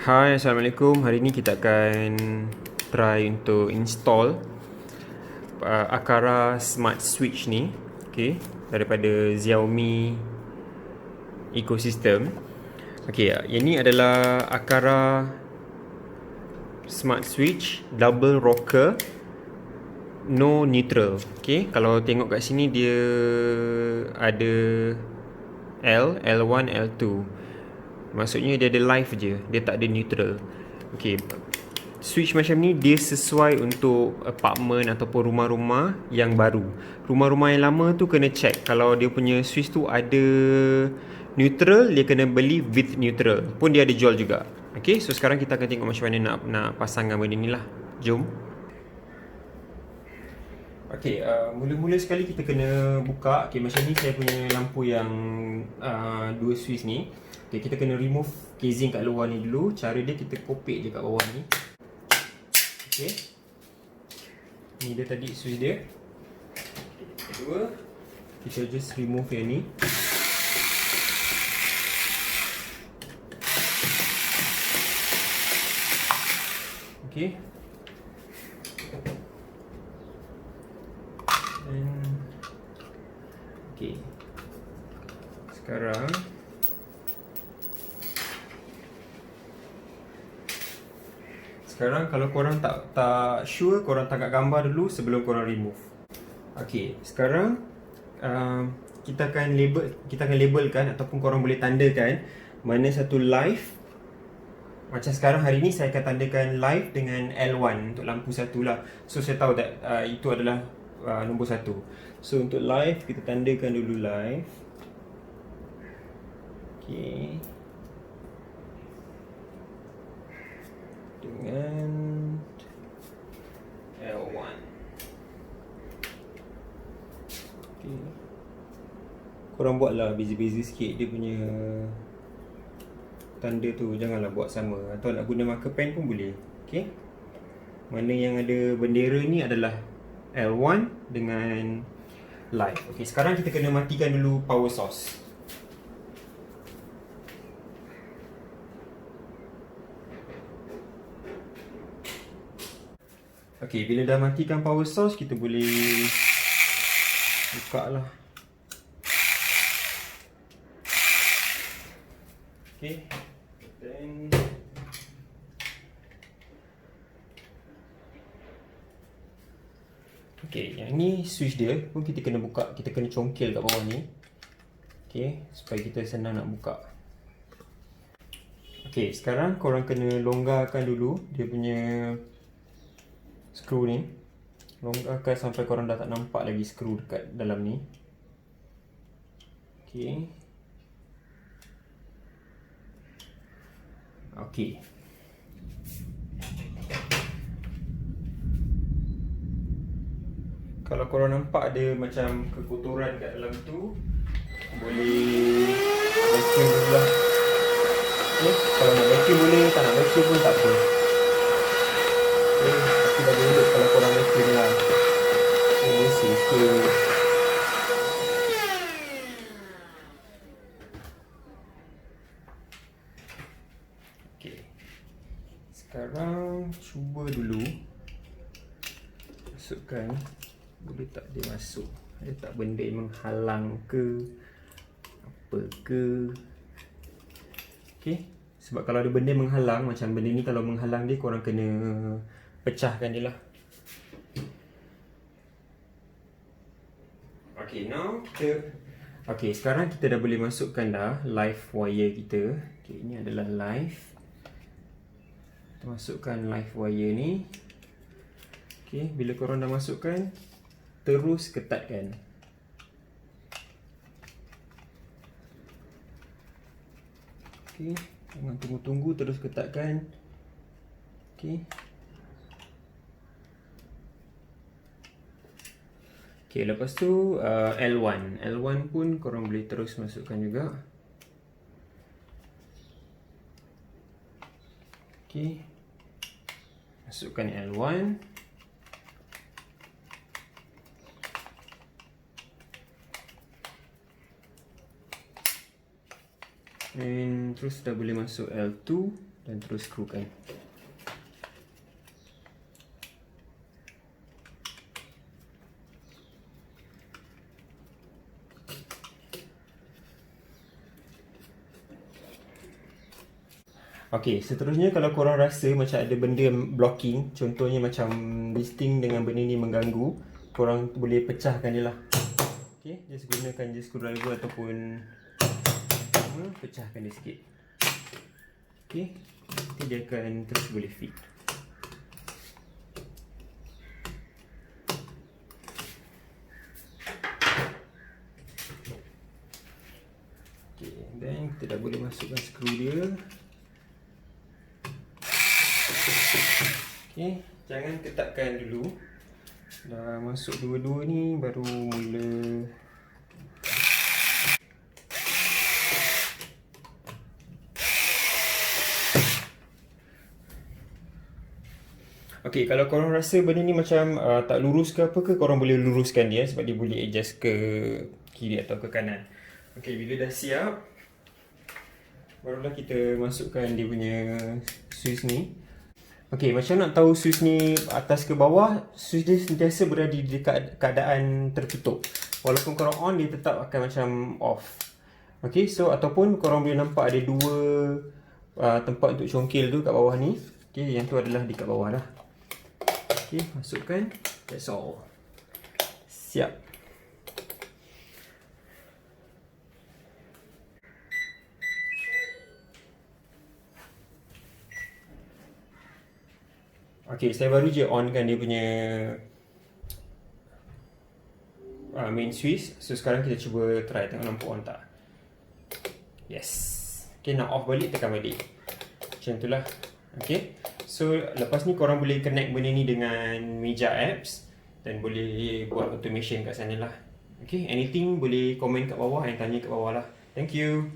Hai, Assalamualaikum. Hari ni kita akan try untuk install Aqara Smart Switch ni, okay, daripada Xiomi Ecosystem. Okay, yang ni adalah Aqara Smart Switch Double Rocker No Neutral. Okay, kalau tengok kat sini dia ada L1, L2. Maksudnya dia ada live je, dia tak ada neutral. Okay, switch macam ni dia sesuai untuk apartment ataupun rumah-rumah yang baru. Rumah-rumah yang lama tu kena check kalau dia punya switch tu ada neutral, dia kena beli with neutral. Pun dia ada jual juga. Okay, so sekarang kita akan tengok macam mana nak pasangkan benda ni lah. Jom. Okay, mula-mula sekali kita kena buka. Okay, macam ni saya punya lampu yang dua switch ni. Okay, kita kena remove casing kat luar ni dulu. Cara dia kita kopek je kat bawah ni. Okay, ni dia tadi switch dia. Kedua, kita just remove yang ni. Okay, okay, Sekarang kalau korang tak sure, korang tangkap gambar dulu sebelum korang remove. Okay, sekarang kita akan labelkan ataupun korang boleh tandakan mana satu live. Macam sekarang hari ni saya akan tandakan live dengan L1 untuk lampu satu lah. So saya tahu that itu adalah nombor satu. So untuk live kita tandakan dulu live. Okay, dengan L1. Okay, korang buatlah beza-beza sikit dia punya tanda tu, janganlah buat sama. Atau nak guna marker pen pun boleh. Okay, mana yang ada bendera ni adalah L1 dengan live. Okay, sekarang kita kena matikan dulu power source. Okay, bila dah matikan power source, kita boleh buka lah. Okay, then okay, yang ni switch dia pun kita kena buka, kita kena congkel kat bawah ni. Okay, supaya kita senang nak buka. Okay, sekarang korang kena longgarkan dulu dia punya skru ni. Longgarkan sampai korang dah tak nampak lagi skru dekat dalam ni. Okay, okay, kalau korang nampak ada macam kekotoran kat dalam tu, boleh vacuum dulu lah. Okay, kalau nak vacuum boleh, tak nak vacuum pun tak apa. Okay, tapi bagi elok kalau korang vacuum lah. Okay, bersih sikit. Okay, sekarang cuba dulu masukkan. Boleh tak dia masuk? Ada tak benda yang menghalang ke apa ke? Okay, sebab kalau ada benda menghalang, macam benda ni kalau menghalang dia, korang kena pecahkan dia lah. Okay, now kita okay, sekarang kita dah boleh masukkan dah live wire kita. Okay, ini adalah live. Kita masukkan live wire ni. Okay, bila korang dah masukkan, terus ketatkan. Okay, jangan tunggu-tunggu, terus ketatkan. Okay, okay, lepas tu L1 pun korang boleh terus masukkan juga. Okay, masukkan L1. And terus dah boleh masuk L2. dan terus skrukan. Okey, seterusnya kalau korang rasa macam ada benda blocking, contohnya macam listing dengan benda ni mengganggu, korang boleh pecahkan dia lah. Okey, just gunakan je screwdriver ataupun pecahkan dia sikit. Okey, nanti dia akan terus boleh fit. Okey, then kita dah boleh masukkan skru dia. Okay, jangan ketatkan dulu. Dah masuk dua-dua ni baru mula. Okay, kalau korang rasa benda ni macam tak lurus ke apa ke, korang boleh luruskan dia sebab dia boleh adjust ke kiri atau ke kanan. Okay, bila dah siap, barulah kita masukkan dia punya switch ni. Okey, macam nak tahu switch ni atas ke bawah, switch dia sentiasa berada di keadaan tertutup. Walaupun korang on, dia tetap akan macam off. Okey, so ataupun korang boleh nampak ada dua tempat untuk congkil tu kat bawah ni. Okey, yang tu adalah di kat bawah lah. Okey, masukkan. That's all. Siap. Okay, saya baru je on kan dia punya main switch. So sekarang kita cuba try, tengok nampak on tak. Yes. Okay, nak off balik, tekan balik. Macam tu lah. Okay, so lepas ni korang boleh connect benda ni dengan meja apps dan boleh buat automation kat sana lah. Okay, anything boleh komen kat bawah and tanya kat bawah lah. Thank you.